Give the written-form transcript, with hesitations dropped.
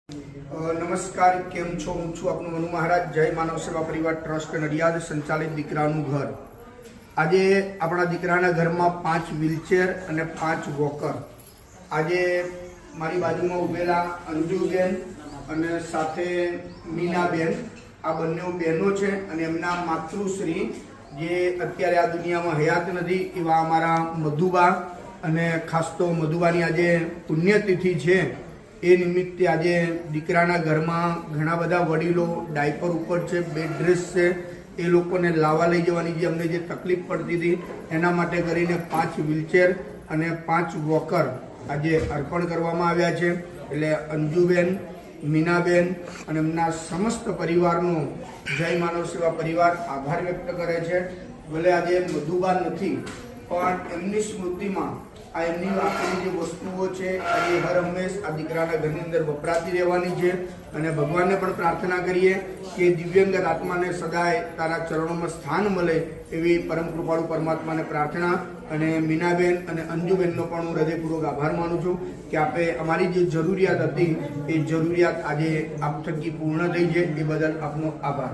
નમસ્કાર, કેમ છો? હું છું આપનું મનુ મહારાજ. જય માનવ સેવા પરિવાર ટ્રસ્ટ નડિયાદ સંચાલિત દીકરાનું ઘર. આજે આપણા દીકરાના ઘરમાં 5 વ્હીલચેર અને 5 વોકર. આજે મારી બાજુમાં ઉભેલા અંજુબેન અને સાથે મીનાબેન, આ બંને બહેનો છે અને એમના માતૃશ્રી જે અત્યારે આ દુનિયામાં હયાત નથી એવા અમારા મધુબા. અને ખાસ તો મધુબાની આજે પુણ્યતિથિ છે. એ નિમિત્તે આજે દીકરાના ઘરમાં ઘણા બધા વડીલો ડાયપર ઉપર છે, બેડ રેસ્ટ છે, એ લોકોને લાવવા લઈ જવાની જે અમને જે તકલીફ પડતી હતી એના માટે કરીને 5 વ્હીલચેર અને 5 વોકર આજે અર્પણ કરવામાં આવ્યા છે. એટલે અંજુબેન, મીનાબેન અને એમના સમસ્ત પરિવારનો જય માનવ સેવા પરિવાર આભાર વ્યક્ત કરે છે. ભલે આજે મધુબા નથી પણ એમની સ્મૃતિમાં આ એમની આપેલી જે વસ્તુઓ છે એ હર હંમેશ આ દીકરાના ઘરની અંદર વપરાતી રહેવાની છે. અને ભગવાનને પણ પ્રાર્થના કરીએ કે દિવ્યાંગ આત્માને સદાય તારા ચરણોમાં સ્થાન મળે એવી પરમ કૃપાળુ પરમાત્માને પ્રાર્થના. અને મીનાબેન અને અંજુબેનનો પણ હું હૃદયપૂર્વક આભાર માનું છું કે આપે અમારી જે જરૂરિયાત હતી એ જરૂરિયાત આજે આપ થકી પૂર્ણ થઈ છે. એ બદલ આપનો આભાર.